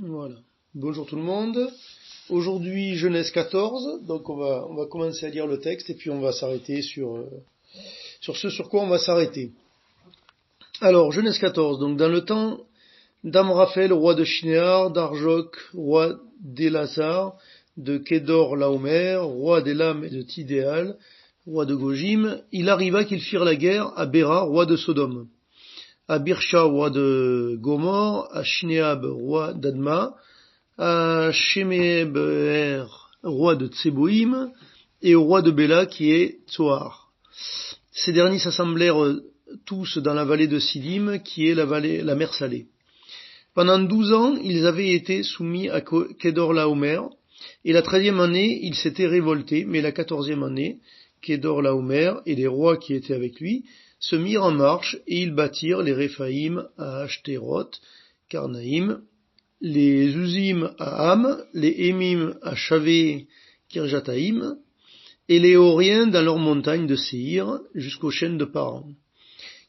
Voilà. Bonjour tout le monde. Aujourd'hui, Genèse 14. Donc on va commencer à lire le texte et puis on va s'arrêter sur ce sur quoi on va s'arrêter. Alors, Genèse 14. Donc dans le temps d'Amraphel, roi de Shinéar, d'Arjok, roi d'Élazar, de Kédor Laomer, roi d'Élam et de Tidéal, roi de Gojim, il arriva qu'ils firent la guerre à Béra, roi de Sodome, à Birsha, roi de Gomor, à Shinéab, roi d'Adma, à Shemeber, roi de Tseboïm, et au roi de Béla qui est Tsoar. Ces derniers s'assemblèrent tous dans la vallée de Sidim, qui est la mer Salée. Pendant 12 ans, ils avaient été soumis à Kedorlaomer, et la 13e année, ils s'étaient révoltés, mais la 14e année, Kedorlaomer et les rois qui étaient avec lui se mirent en marche, et ils bâtirent les Réphaïm à Ashtéroth, Karnaïm, les Uzim à Ham, les Émim à Shavé, Kirjataïm, et les Horiens dans leurs montagnes de Séhir, jusqu'aux chaînes de Paran,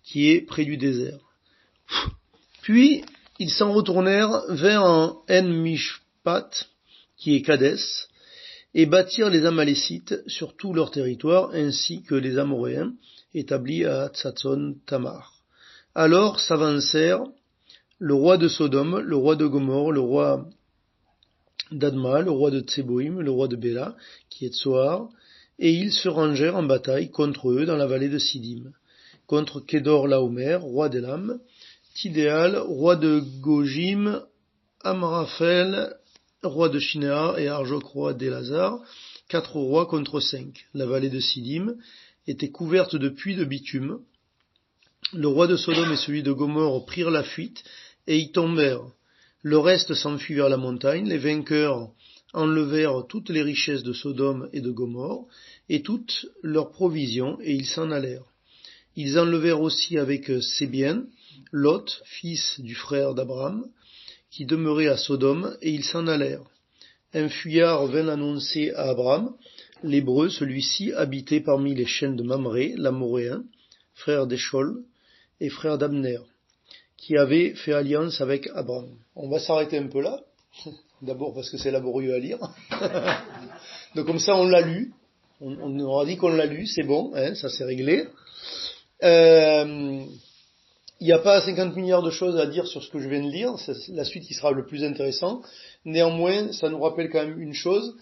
qui est près du désert. Puis, ils s'en retournèrent vers En-Mishpat, qui est Kadès, et bâtirent les Amalécites sur tout leur territoire, ainsi que les Amoréens, établis à Tsatzon Tamar. Alors s'avancèrent le roi de Sodome, le roi de Gomorre, le roi d'Adma, le roi de Tseboïm, le roi de Béla, qui est Tsoar, et ils se rangèrent en bataille contre eux dans la vallée de Sidim, contre Kédor Laomer, roi d'Élam, Tidéal, roi de Gojim, Amraphel, roi de Shinéar, et Arjok, roi d'Élazar, 4 rois contre 5. La vallée de Sidim était couverte de puits de bitume. Le roi de Sodome et celui de Gomorre prirent la fuite, et y tombèrent. Le reste s'enfuit vers la montagne. Les vainqueurs enlevèrent toutes les richesses de Sodome et de Gomorre, et toutes leurs provisions, et ils s'en allèrent. Ils enlevèrent aussi avec ses biens Lot, fils du frère d'Abraham, qui demeurait à Sodome, et ils s'en allèrent. Un fuyard vint annoncer à Abraham, l'Hébreu, celui-ci habitait parmi les chaînes de Mamré, l'Amoréen, frère d'Échol et frère d'Abner, qui avait fait alliance avec Abraham. On va s'arrêter un peu là, d'abord parce que c'est laborieux à lire. Donc comme ça on l'a lu, on aura dit qu'on l'a lu, c'est bon, hein, ça c'est réglé. Il n'y a pas 50 milliards de choses à dire sur ce que je viens de lire, c'est la suite qui sera le plus intéressant. Néanmoins, ça nous rappelle quand même une chose,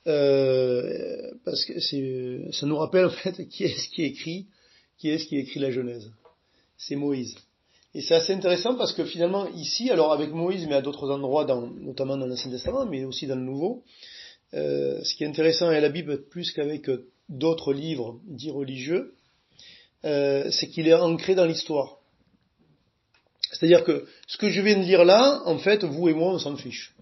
parce que ça nous rappelle en fait qui est-ce qui écrit la Genèse. C'est Moïse. Et c'est assez intéressant parce que finalement ici, alors avec Moïse, mais à d'autres endroits, notamment dans l'Ancien Testament, mais aussi dans le Nouveau, ce qui est intéressant avec la Bible plus qu'avec d'autres livres dits religieux, c'est qu'il est ancré dans l'histoire. C'est-à-dire que ce que je viens de lire là, en fait, vous et moi, on s'en fiche.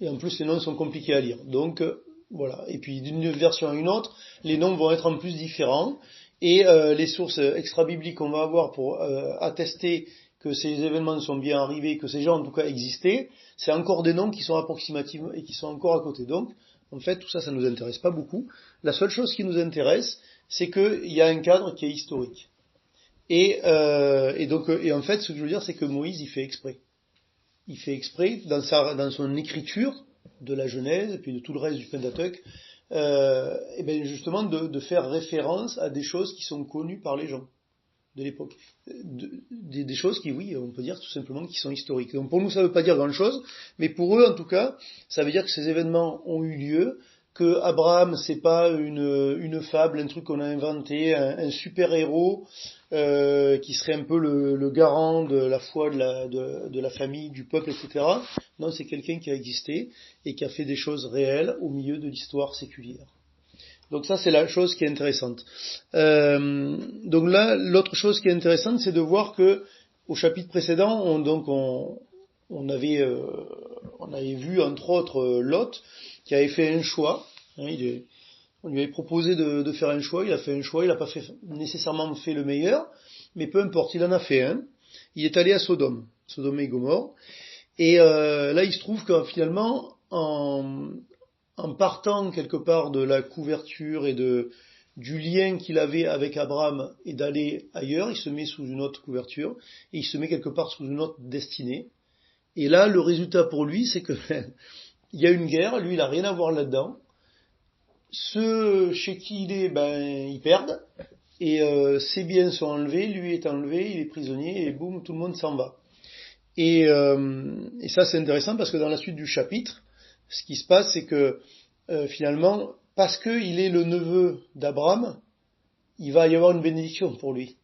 Et en plus, les noms sont compliqués à lire. Donc, voilà. Et puis, d'une version à une autre, les noms vont être en plus différents. Et les sources extra-bibliques qu'on va avoir pour attester que ces événements sont bien arrivés, que ces gens, en tout cas, existaient, c'est encore des noms qui sont approximatifs et qui sont encore à côté. Donc, en fait, tout ça, ça nous intéresse pas beaucoup. La seule chose qui nous intéresse, c'est qu'il y a un cadre qui est historique. Et en fait, ce que je veux dire, c'est que Moïse, il fait exprès. Il fait exprès, dans son écriture de la Genèse, et puis de tout le reste du Pentateuque, et bien justement de faire référence à des choses qui sont connues par les gens de l'époque. Des choses qui, oui, on peut dire tout simplement qui sont historiques. Donc pour nous, ça ne veut pas dire grand-chose, mais pour eux, en tout cas, ça veut dire que ces événements ont eu lieu, que Abraham, c'est pas une fable, un truc qu'on a inventé, un super-héros qui serait un peu le garant de la foi de la famille, du peuple, etc. Non, c'est quelqu'un qui a existé et qui a fait des choses réelles au milieu de l'histoire séculière. Donc ça, c'est la chose qui est intéressante. Donc là, l'autre chose qui est intéressante, c'est de voir que au chapitre précédent, on avait vu entre autres Lot qui avait fait un choix. Hein, on lui avait proposé de faire un choix, il a fait un choix, il n'a pas nécessairement fait le meilleur, mais peu importe, il en a fait un. Il est allé à Sodome et Gomorre, et là il se trouve que finalement, en partant quelque part de la couverture et du lien qu'il avait avec Abraham et d'aller ailleurs, il se met sous une autre couverture, et il se met quelque part sous une autre destinée, Et là, le résultat pour lui, c'est que il y a une guerre, lui, il a rien à voir là-dedans. Ceux chez qui il est, ils perdent. Et ses biens sont enlevés, lui est enlevé, il est prisonnier, et boum, tout le monde s'en va. Et ça, c'est intéressant parce que dans la suite du chapitre, ce qui se passe, c'est que finalement, parce qu'il est le neveu d'Abraham, il va y avoir une bénédiction pour lui.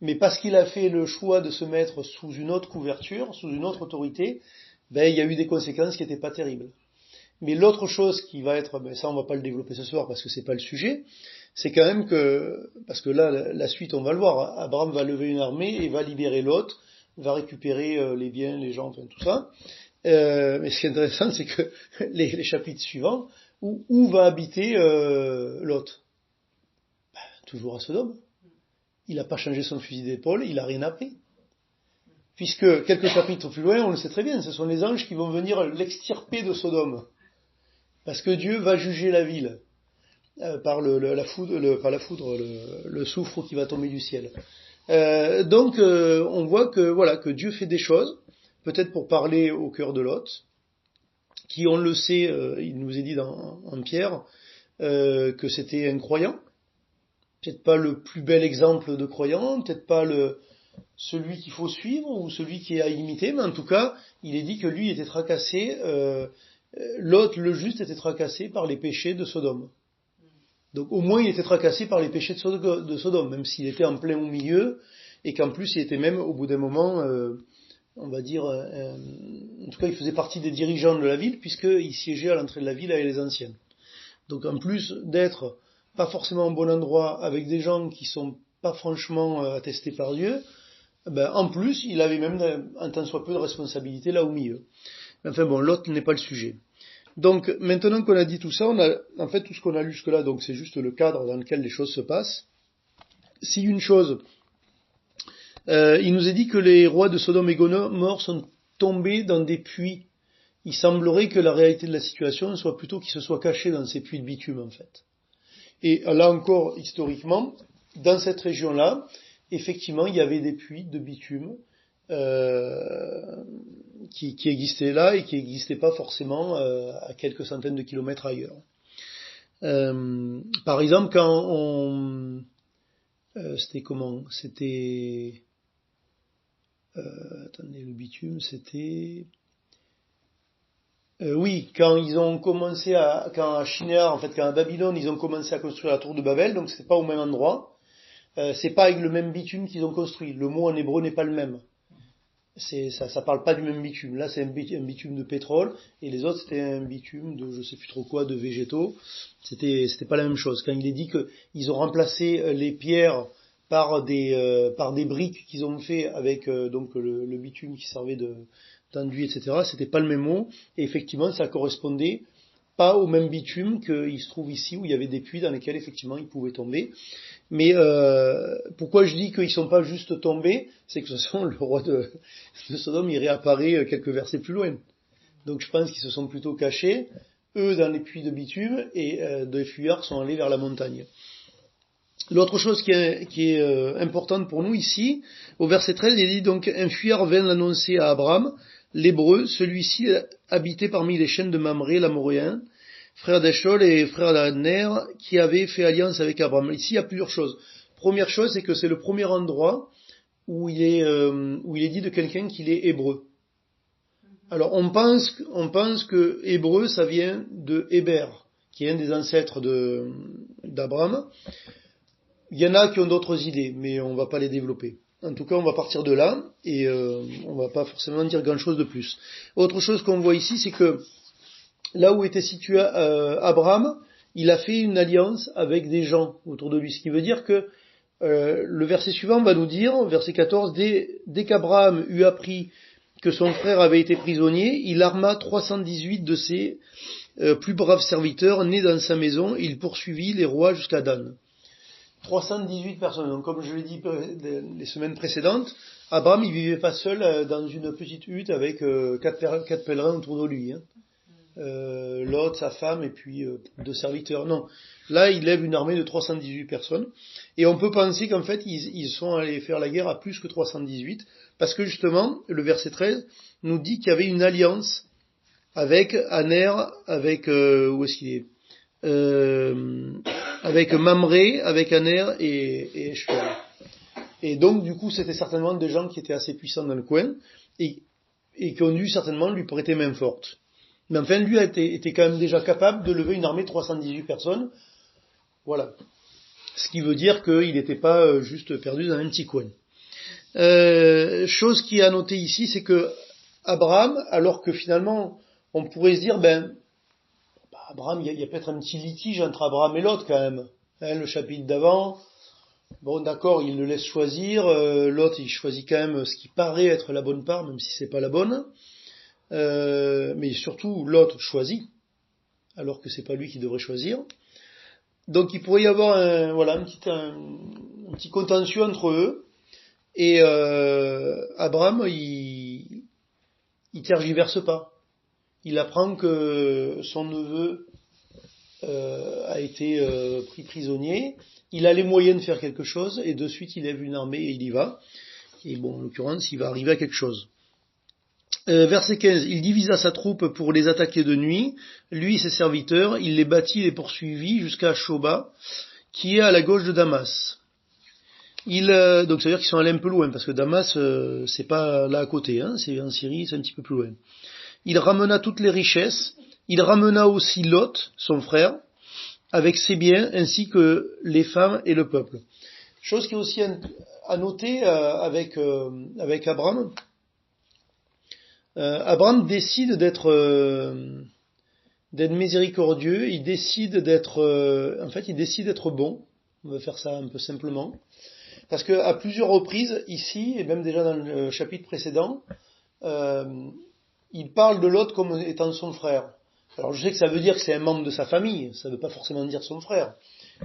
Mais parce qu'il a fait le choix de se mettre sous une autre couverture, sous une autre autorité, il y a eu des conséquences qui n'étaient pas terribles. Mais l'autre chose qui va être, ça on va pas le développer ce soir parce que c'est pas le sujet, c'est quand même que, parce que là, la suite on va le voir, Abraham va lever une armée et va libérer Lot, va récupérer les biens, les gens, enfin tout ça. Mais ce qui est intéressant, c'est que les chapitres suivants, où va habiter Lot? Toujours à Sodome. Il n'a pas changé son fusil d'épaule, il n'a rien appris. Puisque quelques chapitres plus loin, on le sait très bien, ce sont les anges qui vont venir l'extirper de Sodome. Parce que Dieu va juger la ville par la foudre, le soufre qui va tomber du ciel. Donc on voit que Dieu fait des choses, peut-être pour parler au cœur de Lot, qui on le sait, il nous est dit en Pierre, que c'était un croyant. Peut-être pas le plus bel exemple de croyant, peut-être pas celui qu'il faut suivre ou celui qui est à imiter, mais en tout cas, il est dit que lui était tracassé, Lot le juste était tracassé par les péchés de Sodome. Donc au moins il était tracassé par les péchés de Sodome, même s'il était en plein au milieu, et qu'en plus il était même au bout d'un moment, on va dire, en tout cas il faisait partie des dirigeants de la ville, puisqu'il siégeait à l'entrée de la ville avec les anciens. Donc en plus d'être pas forcément au bon endroit, avec des gens qui sont pas franchement attestés par Dieu, en plus, il avait même un tant soit peu de responsabilité là au milieu. Enfin bon, l'autre n'est pas le sujet. Donc maintenant qu'on a dit tout ça, on a en fait tout ce qu'on a lu jusque-là, donc c'est juste le cadre dans lequel les choses se passent. Si une chose, il nous est dit que les rois de Sodome et Gomorrhe sont tombés dans des puits. Il semblerait que la réalité de la situation soit plutôt qu'ils se soient cachés dans ces puits de bitume en fait. Et là encore, historiquement, dans cette région-là, effectivement, il y avait des puits de bitume qui existaient là et qui n'existaient pas forcément à quelques centaines de kilomètres ailleurs. Par exemple, quand c'était comment? C'était... attendez, le bitume, c'était... oui, quand ils ont commencé quand à Shinéar, en fait, quand à Babylone, ils ont commencé à construire la tour de Babel, donc c'est pas au même endroit. C'est pas avec le même bitume qu'ils ont construit. Le mot en hébreu n'est pas le même. Ça parle pas du même bitume. Là, c'est un bitume de pétrole, et les autres, c'était un bitume de je sais plus trop quoi, de végétaux. C'était pas la même chose. Quand il est dit qu'ils ont remplacé les pierres par des briques qu'ils ont fait avec donc le bitume qui servait d'enduit, etc. C'était pas le même mot. Et effectivement, ça correspondait pas au même bitume qu'il se trouve ici, où il y avait des puits dans lesquels effectivement ils pouvaient tomber. Mais pourquoi je dis qu'ils sont pas juste tombés, c'est que de toute façon le roi de Sodome il réapparaît quelques versets plus loin. Donc je pense qu'ils se sont plutôt cachés, eux dans les puits de bitume, et des fuyards sont allés vers la montagne. L'autre chose qui est importante pour nous ici, au verset 13, il dit donc un fuyard vint l'annoncer à Abraham, l'hébreu, celui-ci habitait parmi les chaînes de Mamré, l'Amoréen, frère d'Échol et frère d'Adner, qui avait fait alliance avec Abraham. Ici, il y a plusieurs choses. Première chose, c'est que c'est le premier endroit où il est dit de quelqu'un qu'il est hébreu. Alors, on pense que hébreu, ça vient de Héber, qui est un des ancêtres d'Abraham. Il y en a qui ont d'autres idées, mais on va pas les développer. En tout cas, on va partir de là, et on va pas forcément dire grand-chose de plus. Autre chose qu'on voit ici, c'est que là où était situé Abraham, il a fait une alliance avec des gens autour de lui. Ce qui veut dire que le verset suivant va nous dire, verset 14, dès qu'Abraham eut appris que son frère avait été prisonnier, il arma 318 de ses plus braves serviteurs nés dans sa maison, et il poursuivit les rois jusqu'à Dan. 318 personnes. Donc, comme je l'ai dit les semaines précédentes, Abraham, il vivait pas seul dans une petite hutte avec quatre pèlerins autour de lui. Lot, sa femme et puis 2 serviteurs. Non. Là, il lève une armée de 318 personnes. Et on peut penser qu'en fait, ils sont allés faire la guerre à plus que 318, Parce que justement, le verset 13 nous dit qu'il y avait une alliance avec Aner, avec où est-ce qu'il est avec Mamré, avec Aner et Eshcol. Et donc du coup c'était certainement des gens qui étaient assez puissants dans le coin et qui ont dû certainement lui prêter main forte. Mais enfin lui était quand même déjà capable de lever une armée de 318 personnes. Voilà. Ce qui veut dire qu'il n'était pas juste perdu dans un petit coin. Chose qui est à noter ici, c'est que Abraham, alors que finalement on pourrait se dire, Abraham, il y a peut-être un petit litige entre Abraham et Lot quand même. Hein, le chapitre d'avant, bon d'accord, il le laisse choisir, Lot il choisit quand même ce qui paraît être la bonne part, même si c'est pas la bonne. Mais surtout, Lot choisit, alors que c'est pas lui qui devrait choisir. Donc il pourrait y avoir un petit contentieux entre eux. Et Abraham, il tergiverse pas. Il apprend que son neveu a été pris prisonnier. Il a les moyens de faire quelque chose, et de suite il lève une armée et il y va. Et bon, en l'occurrence, il va arriver à quelque chose. Verset 15, il divisa sa troupe pour les attaquer de nuit, lui et ses serviteurs, il les battit et les poursuivit jusqu'à Shoba, qui est à la gauche de Damas. Donc ça veut dire qu'ils sont allés un peu loin, parce que Damas, c'est pas là à côté, hein, c'est en Syrie, c'est un petit peu plus loin. Il ramena toutes les richesses, il ramena aussi Lot, son frère, avec ses biens, ainsi que les femmes et le peuple. Chose qui est aussi à noter avec Abraham. Abraham décide d'être miséricordieux, il décide d'être bon. On va faire ça un peu simplement. Parce que à plusieurs reprises, ici, et même déjà dans le chapitre précédent, il parle de Lot comme étant son frère. Alors je sais que ça veut dire que c'est un membre de sa famille, ça ne veut pas forcément dire son frère.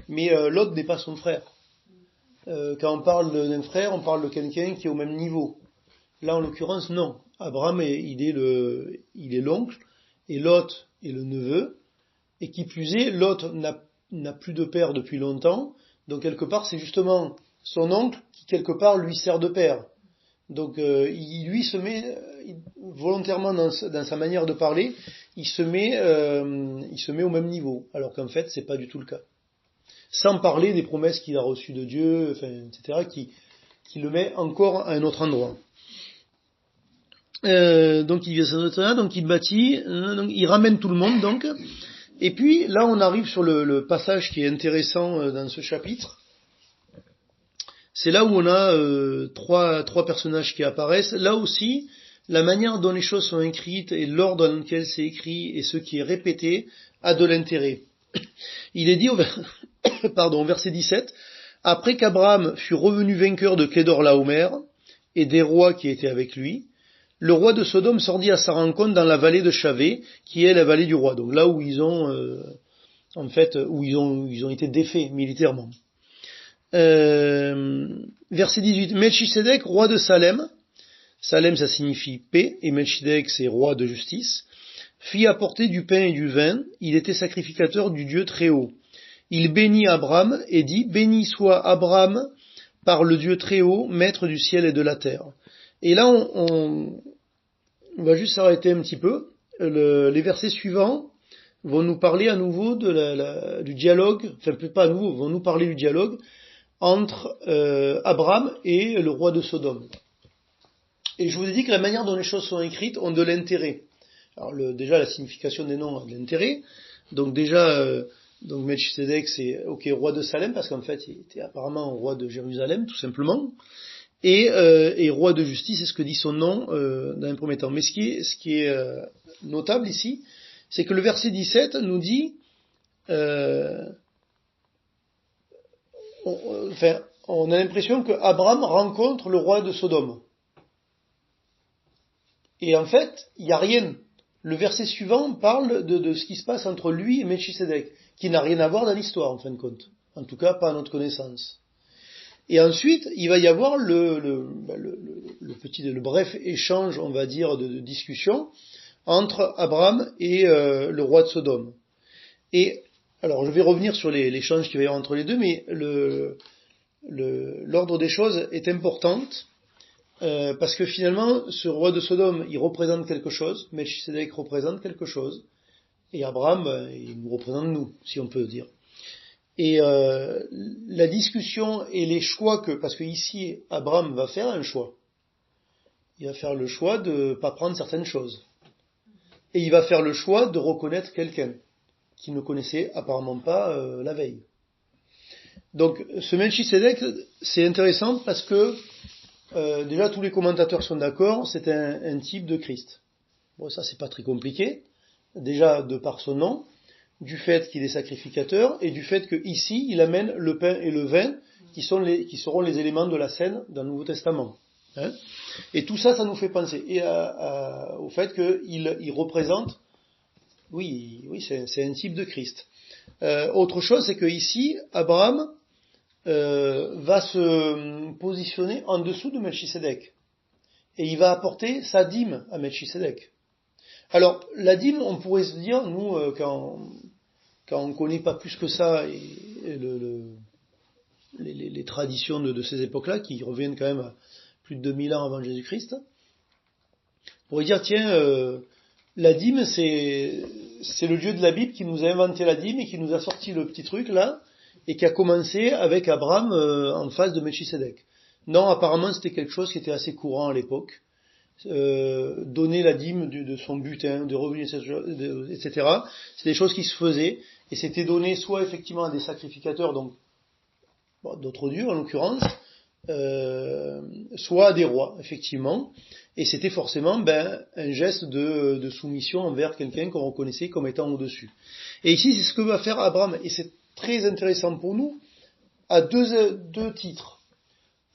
Mais Lot n'est pas son frère. Quand on parle d'un frère, on parle de quelqu'un qui est au même niveau. Là, en l'occurrence, non. Abraham, il est l'oncle, et Lot est le neveu, et qui plus est, Lot n'a plus de père depuis longtemps, donc quelque part, c'est justement son oncle qui, quelque part, lui sert de père. Donc, il se met, volontairement dans sa manière de parler, il se met au même niveau, alors qu'en fait, c'est pas du tout le cas. Sans parler des promesses qu'il a reçues de Dieu, etc., qui le met encore à un autre endroit. Donc il bâtit, donc il ramène tout le monde donc. Et puis là on arrive sur le passage qui est intéressant dans ce chapitre. C'est là où on a trois personnages qui apparaissent. Là aussi, la manière dont les choses sont écrites et l'ordre dans lequel c'est écrit et ce qui est répété a de l'intérêt. Il est dit au verset 17, après qu'Abraham fut revenu vainqueur de Kédorlaomer et des rois qui étaient avec lui, le roi de Sodome sortit à sa rencontre dans la vallée de Chavé, qui est la vallée du roi, donc là où ils ont été défaits militairement. Verset 18, Melchisédek, roi de Salem, Salem ça signifie paix, et Melchisédek c'est roi de justice, fit apporter du pain et du vin, il était sacrificateur du Dieu très haut. Il bénit Abraham et dit, béni soit Abraham par le Dieu très haut, maître du ciel et de la terre. Et là, on va juste s'arrêter un petit peu. Les versets suivants vont nous parler à nouveau du dialogue, pas à nouveau, vont nous parler du dialogue entre Abraham et le roi de Sodome. Et je vous ai dit que la manière dont les choses sont écrites ont de l'intérêt. Alors déjà, la signification des noms a de l'intérêt. Donc déjà, donc Melchisédek, c'est roi de Salem, parce qu'en fait, il était apparemment roi de Jérusalem, tout simplement. Et roi de justice, c'est ce que dit son nom dans un premier temps. Mais ce qui est notable ici, c'est que le verset 17 nous dit, on a l'impression que Abraham rencontre le roi de Sodome. Et en fait, il n'y a rien. Le verset suivant parle de ce qui se passe entre lui et Melchisédek, qui n'a rien à voir dans l'histoire, en fin de compte. En tout cas, pas à notre connaissance. Et ensuite, il va y avoir le bref échange, on va dire, de discussion entre Abraham et le roi de Sodome. Et alors, je vais revenir sur l'échange qu'il va y avoir entre les deux, mais l'ordre des choses est importante Parce que finalement, ce roi de Sodome, il représente quelque chose, Melchisédek représente quelque chose, et Abraham, il nous représente nous, si on peut dire. Et la discussion et les choix parce que ici, Abraham va faire un choix. Il va faire le choix de ne pas prendre certaines choses. Et il va faire le choix de reconnaître quelqu'un qu'il ne connaissait apparemment pas la veille. Donc ce Melchisédek, c'est intéressant parce que déjà tous les commentateurs sont d'accord, c'est un type de Christ. Bon, ça c'est pas très compliqué, déjà de par son nom, du fait qu'il est sacrificateur et du fait qu'ici il amène le pain et le vin qui seront les éléments de la scène dans le Nouveau Testament. Hein, et tout ça, ça nous fait penser au fait qu'il représente, oui, c'est un type de Christ. Autre chose, c'est que ici, Abraham va se positionner en dessous de Melchisédek. Et il va apporter sa dîme à Melchisédek. Alors, la dîme, on pourrait se dire, nous, quand on ne connaît pas plus que ça les traditions de ces époques-là, qui reviennent quand même à plus de 2000 ans avant Jésus-Christ, on pourrait dire, tiens, la dîme, c'est le Dieu de la Bible qui nous a inventé la dîme et qui nous a sorti le petit truc là, et qui a commencé avec Abraham en face de Melchisédek. Non, apparemment c'était quelque chose qui était assez courant à l'époque. Donner la dîme de son butin, de revenus, etc. C'est des choses qui se faisaient, et c'était donné soit effectivement à des sacrificateurs, donc d'autres dieux en l'occurrence, soit à des rois, effectivement, et c'était forcément un geste de soumission envers quelqu'un qu'on reconnaissait comme étant au-dessus. Et ici, c'est ce que va faire Abraham, et c'est très intéressant pour nous, à deux titres.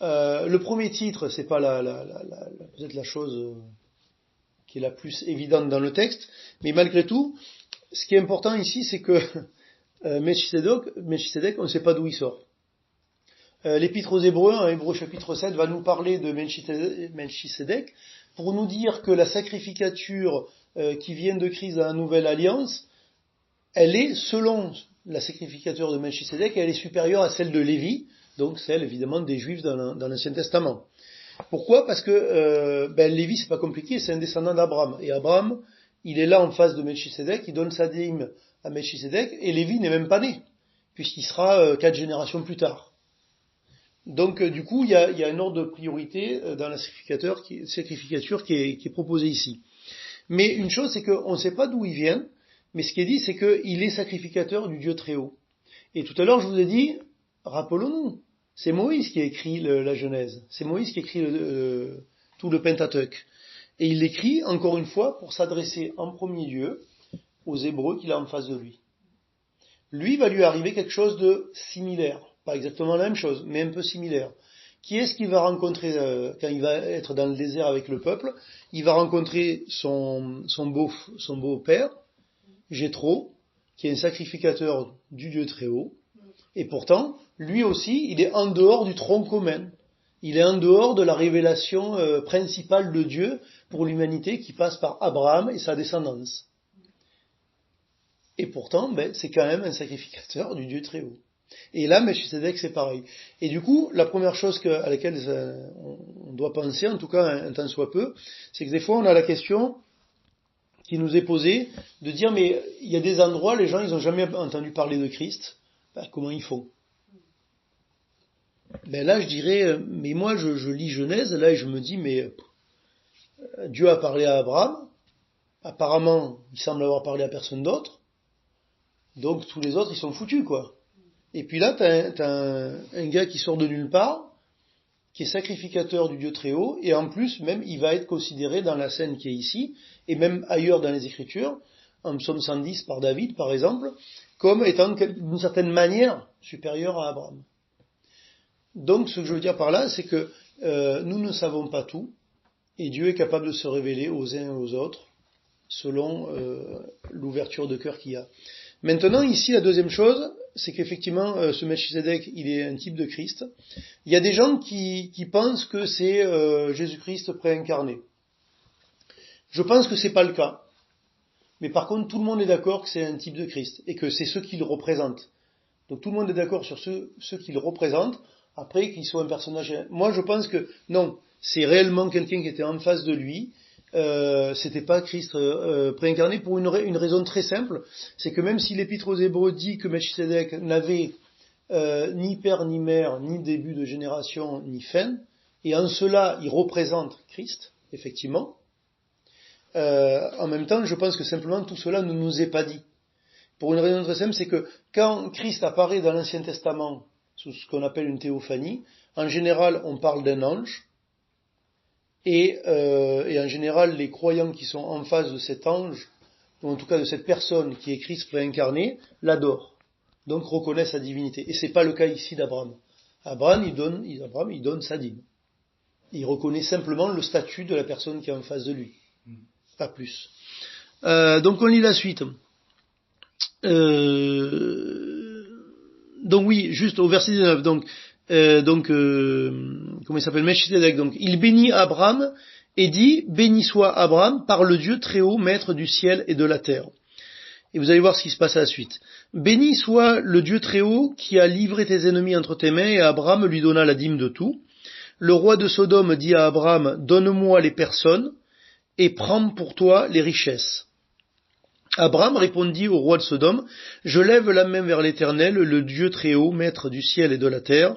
Le premier titre, c'est pas peut-être la chose qui est la plus évidente dans le texte, mais malgré tout, ce qui est important ici, c'est que Melchisédek, on ne sait pas d'où il sort. L'Épître aux Hébreux, en Hébreux chapitre 7, va nous parler de Melchisédek pour nous dire que la sacrificature qui vient de Christ dans la Nouvelle Alliance, elle est, selon la sacrificature de Melchisédek, elle est supérieure à celle de Lévi, donc celle évidemment des Juifs dans l'Ancien Testament. Pourquoi ? Parce que Lévi, c'est pas compliqué, c'est un descendant d'Abraham. Et Abraham, il est là en face de Melchisédek, il donne sa dîme à Melchisédek, et Lévi n'est même pas né, puisqu'il sera 4 générations plus tard. Donc du coup, il y a un ordre de priorité dans la sacrificature qui est proposée ici. Mais une chose, c'est qu'on ne sait pas d'où il vient, mais ce qui est dit, c'est qu'il est sacrificateur du Dieu très haut. Et tout à l'heure, je vous ai dit, rappelons-nous, c'est Moïse qui a écrit la Genèse, c'est Moïse qui a écrit tout le Pentateuque. Et il l'écrit, encore une fois, pour s'adresser en premier lieu aux Hébreux qu'il a en face de lui. Lui, va lui arriver quelque chose de similaire. Pas exactement la même chose, mais un peu similaire. Qui est-ce qu'il va rencontrer quand il va être dans le désert avec le peuple ? Il va rencontrer son beau-père, Jéthro, qui est un sacrificateur du Dieu très haut, et pourtant, lui aussi, il est en dehors du tronc commun. Il est en dehors de la révélation principale de Dieu pour l'humanité qui passe par Abraham et sa descendance. Et pourtant, c'est quand même un sacrificateur du Dieu très haut. Et là, Melchisédek, c'est pareil. Et du coup, la première chose à laquelle on doit penser, en tout cas un tant soit peu, c'est que des fois, on a la question qui nous est posée de dire, mais il y a des endroits, les gens, ils n'ont jamais entendu parler de Christ. Comment ils font ? Là, je dirais, mais moi, je lis Genèse, là, et je me dis, mais Dieu a parlé à Abraham. Apparemment, il semble avoir parlé à personne d'autre. Donc, tous les autres, ils sont foutus, quoi. Et puis là, t'as un gars qui sort de nulle part, qui est sacrificateur du Dieu très haut, et en plus, même, il va être considéré dans la scène qui est ici, et même ailleurs dans les Écritures, en Psaume 110 par David, par exemple, comme étant d'une certaine manière supérieur à Abraham. Donc, ce que je veux dire par là, c'est que nous ne savons pas tout, et Dieu est capable de se révéler aux uns et aux autres, selon l'ouverture de cœur qu'il y a. Maintenant, ici, la deuxième chose, c'est qu'effectivement, ce Melchisédek, il est un type de Christ. Il y a des gens qui pensent que c'est Jésus-Christ préincarné. Je pense que c'est pas le cas. Mais par contre, tout le monde est d'accord que c'est un type de Christ, et que c'est ce qu'il représente. Donc tout le monde est d'accord sur ce qu'il représente, après qu'il soit un personnage. Moi, je pense que, non, c'est réellement quelqu'un qui était en face de lui. C'était pas Christ préincarné pour une raison très simple, c'est que même si l'Épître aux Hébreux dit que Melchisédek n'avait ni père ni mère, ni début de génération, ni fin, et en cela il représente Christ, effectivement, en même temps je pense que simplement tout cela ne nous est pas dit. Pour une raison très simple, c'est que quand Christ apparaît dans l'Ancien Testament sous ce qu'on appelle une théophanie, en général on parle d'un ange, et en général les croyants qui sont en face de cet ange, ou en tout cas de cette personne qui est Christ préincarné, l'adorent, donc reconnaissent sa divinité. Et c'est pas le cas ici d'Abraham. Abraham, il donne sa dîme. Il reconnaît simplement le statut de la personne qui est en face de lui. Pas plus. Donc on lit la suite. Donc oui, juste au verset 19, comment il s'appelle, Melchisédek, donc, il bénit Abraham et dit, béni soit Abraham par le Dieu très haut, maître du ciel et de la terre. Et vous allez voir ce qui se passe à la suite. Béni soit le Dieu très haut qui a livré tes ennemis entre tes mains, et Abraham lui donna la dîme de tout. Le roi de Sodome dit à Abraham, donne-moi les personnes et prends pour toi les richesses. Abraham répondit au roi de Sodome, je lève la main vers l'Éternel, le Dieu très haut, maître du ciel et de la terre,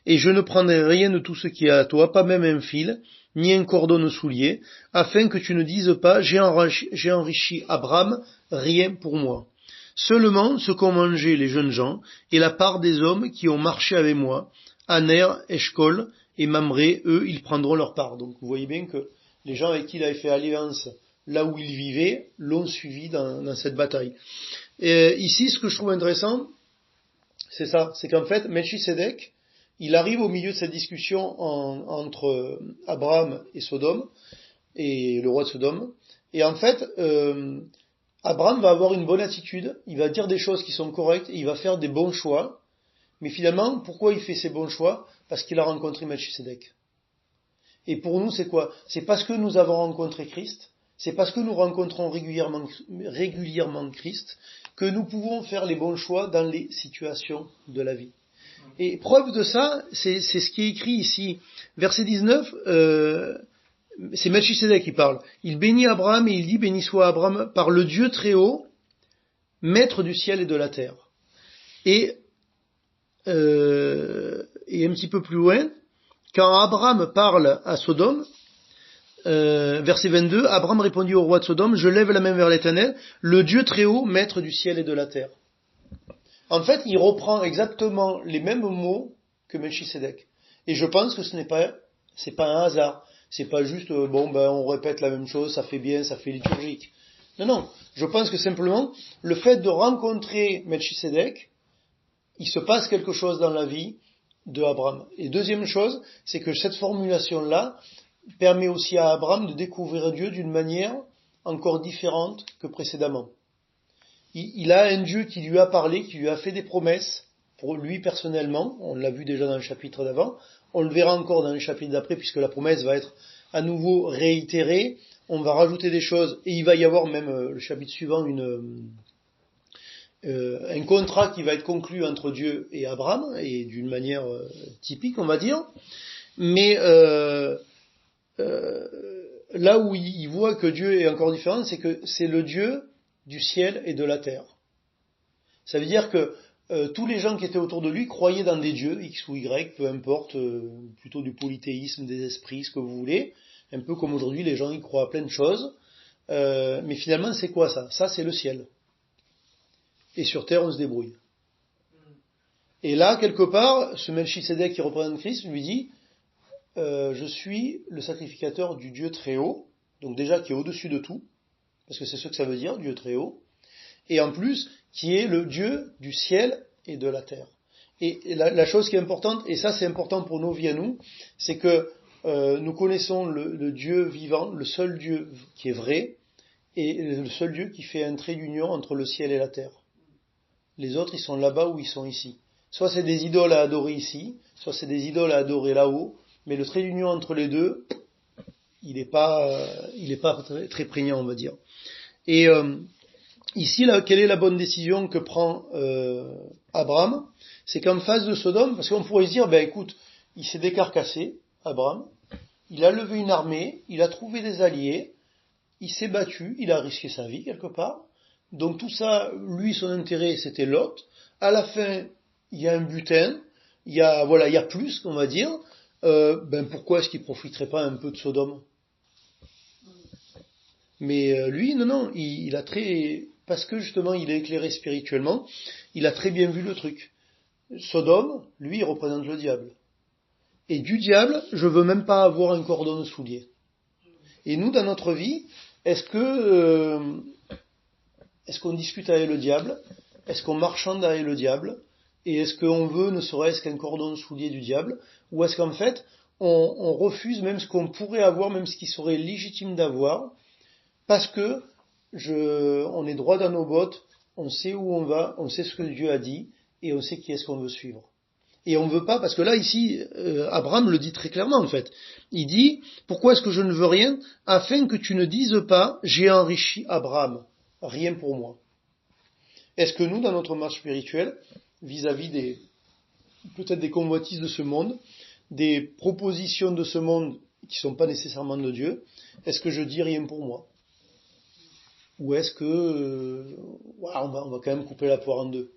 et je ne prendrai rien de tout ce qui est à toi, pas même un fil, ni un cordon soulier, afin que tu ne dises pas, j'ai enrichi Abraham, rien pour moi. Seulement ce qu'ont mangé les jeunes gens, et la part des hommes qui ont marché avec moi, Aner, Eshkol et Mamré, eux, ils prendront leur part. Donc vous voyez bien que les gens avec qui il avait fait alliance, là où il vivait, l'ont suivi dans cette bataille. Et ici, ce que je trouve intéressant, c'est ça, c'est qu'en fait, Melchisédek, il arrive au milieu de cette discussion entre Abraham et Sodome, et le roi de Sodome, et en fait, Abraham va avoir une bonne attitude, il va dire des choses qui sont correctes, et il va faire des bons choix, mais finalement, pourquoi il fait ces bons choix? Parce qu'il a rencontré Melchisédek. Et pour nous, c'est quoi? C'est parce que nous avons rencontré Christ, c'est parce que nous rencontrons régulièrement Christ que nous pouvons faire les bons choix dans les situations de la vie. Et preuve de ça, c'est ce qui est écrit ici. Verset 19, c'est Melchisédek qui parle. Il bénit Abraham et il dit, béni soit Abraham par le Dieu très haut, maître du ciel et de la terre. Et un petit peu plus loin, quand Abraham parle à Sodome, verset 22, Abraham répondit au roi de Sodome, je lève la main vers l'Éternel, le Dieu très haut, maître du ciel et de la terre. En fait, il reprend exactement les mêmes mots que Melchisédek. Et je pense que c'est pas un hasard. C'est pas juste, on répète la même chose, ça fait bien, ça fait liturgique. Non. Je pense que simplement, le fait de rencontrer Melchisédek, il se passe quelque chose dans la vie de Abraham. Et deuxième chose, c'est que cette formulation-là permet aussi à Abraham de découvrir Dieu d'une manière encore différente que précédemment. Il a un Dieu qui lui a parlé, qui lui a fait des promesses, pour lui personnellement, on l'a vu déjà dans le chapitre d'avant, on le verra encore dans le chapitre d'après, puisque la promesse va être à nouveau réitérée, on va rajouter des choses, et il va y avoir même le chapitre suivant un contrat qui va être conclu entre Dieu et Abraham, et d'une manière typique, on va dire, mais là où il voit que Dieu est encore différent, c'est que c'est le Dieu du ciel et de la terre. Ça veut dire que tous les gens qui étaient autour de lui croyaient dans des dieux, X ou Y, peu importe, plutôt du polythéisme, des esprits, ce que vous voulez, un peu comme aujourd'hui les gens y croient à plein de choses, mais finalement c'est quoi ça? Ça c'est le ciel. Et sur terre on se débrouille. Et là, quelque part, ce Melchisédek qui représente Christ lui dit, je suis le sacrificateur du Dieu très haut, donc déjà qui est au-dessus de tout, parce que c'est ce que ça veut dire, Dieu très haut, et en plus, qui est le Dieu du ciel et de la terre. Et la chose qui est importante, et ça c'est important pour nos vies à nous, c'est que nous connaissons le Dieu vivant, le seul Dieu qui est vrai, et le seul Dieu qui fait un trait d'union entre le ciel et la terre. Les autres, ils sont là-bas ou ils sont ici. Soit c'est des idoles à adorer ici, soit c'est des idoles à adorer là-haut, mais le trait d'union entre les deux, il n'est pas très prégnant, on va dire. Et ici, là, quelle est la bonne décision que prend Abraham? C'est qu'en face de Sodome, parce qu'on pourrait se dire, écoute, il s'est décarcassé, Abraham, il a levé une armée, il a trouvé des alliés, il s'est battu, il a risqué sa vie quelque part. Donc tout ça, lui, son intérêt, c'était Lot. À la fin, il y a un butin, il y a plus, on va dire. Pourquoi est-ce qu'il profiterait pas un peu de Sodome? Mais lui, non, il a parce que justement, il est éclairé spirituellement, il a très bien vu le truc. Sodome, lui, il représente le diable. Et du diable, je veux même pas avoir un cordon de soulier. Et nous, dans notre vie, est-ce qu'on discute avec le diable? Est-ce qu'on marchande avec le diable? Et est-ce qu'on veut ne serait-ce qu'un cordon de soulier du diable? Ou est-ce qu'en fait, on refuse même ce qu'on pourrait avoir, même ce qui serait légitime d'avoir, parce que on est droit dans nos bottes, on sait où on va, on sait ce que Dieu a dit, et on sait qui est-ce qu'on veut suivre. Et on ne veut pas, parce que là, ici, Abraham le dit très clairement, en fait. Il dit, pourquoi est-ce que je ne veux rien? Afin que tu ne dises pas, j'ai enrichi Abraham. Rien pour moi. Est-ce que nous, dans notre marche spirituelle, vis-à-vis peut-être des convoitises de ce monde, des propositions de ce monde qui ne sont pas nécessairement de Dieu, est-ce que je dis rien pour moi? Ou est-ce que, on va quand même couper la poire en deux?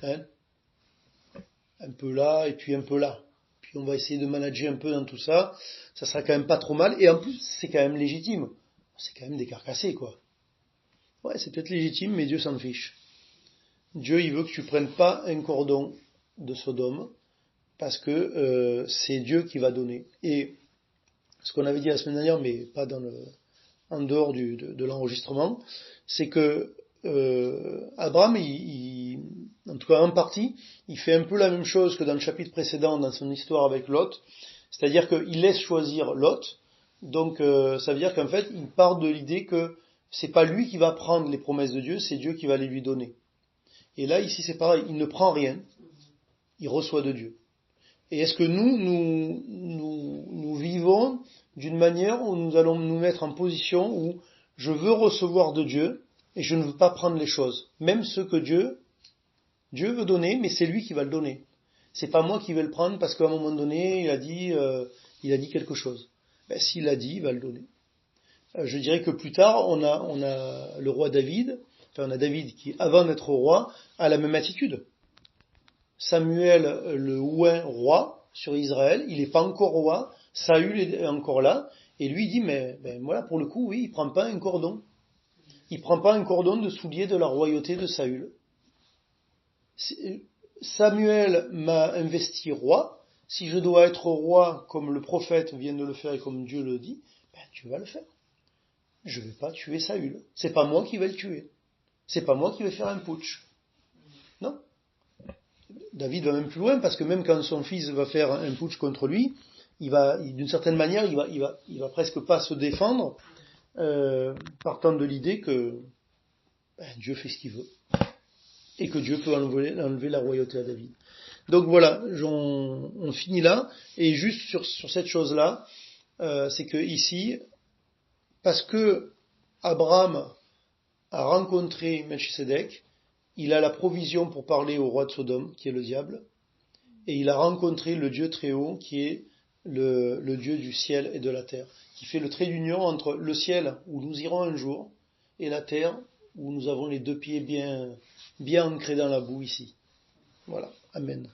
Hein? Un peu là et puis un peu là. Puis on va essayer de manager un peu dans tout ça. Ça sera quand même pas trop mal. Et en plus, c'est quand même légitime. C'est quand même des carcassés, quoi. Ouais, c'est peut-être légitime, mais Dieu s'en fiche. Dieu, il veut que tu prennes pas un cordon de Sodome, parce que c'est Dieu qui va donner. Et ce qu'on avait dit la semaine dernière, mais pas en dehors de l'enregistrement, c'est que Abraham, en tout cas en partie, il fait un peu la même chose que dans le chapitre précédent, dans son histoire avec Lot, c'est-à-dire qu'il laisse choisir Lot. Donc ça veut dire qu'en fait, il part de l'idée que c'est pas lui qui va prendre les promesses de Dieu, c'est Dieu qui va les lui donner. Et là, ici, c'est pareil, il ne prend rien, il reçoit de Dieu. Et est-ce que nous vivons d'une manière où nous allons nous mettre en position où je veux recevoir de Dieu et je ne veux pas prendre les choses, même ce que Dieu veut donner, mais c'est lui qui va le donner. C'est pas moi qui vais le prendre parce qu'à un moment donné, il a dit quelque chose. S'il l'a dit, il va le donner. Je dirais que plus tard, on a le roi David, on a David qui, avant d'être roi, a la même attitude. Samuel le oint roi sur Israël, il n'est pas encore roi, Saül est encore là, et lui dit, mais voilà, pour le coup, oui, il prend pas un cordon. Il prend pas un cordon de soulier de la royauté de Saül. Samuel m'a investi roi, si je dois être roi comme le prophète vient de le faire et comme Dieu le dit, tu vas le faire. Je ne vais pas tuer Saül. C'est pas moi qui vais le tuer. C'est pas moi qui vais faire un putsch. Non. David va même plus loin parce que même quand son fils va faire un putsch contre lui, d'une certaine manière, il va presque pas se défendre, partant de l'idée que Dieu fait ce qu'il veut et que Dieu peut enlever la royauté à David. Donc voilà, on finit là et juste sur cette chose-là, c'est que ici, parce que Abraham a rencontré Melchisédek, il a la provision pour parler au roi de Sodome, qui est le diable, et il a rencontré le Dieu très haut, qui est le Dieu du ciel et de la terre, qui fait le trait d'union entre le ciel, où nous irons un jour, et la terre, où nous avons les deux pieds bien ancrés dans la boue ici. Voilà, Amen.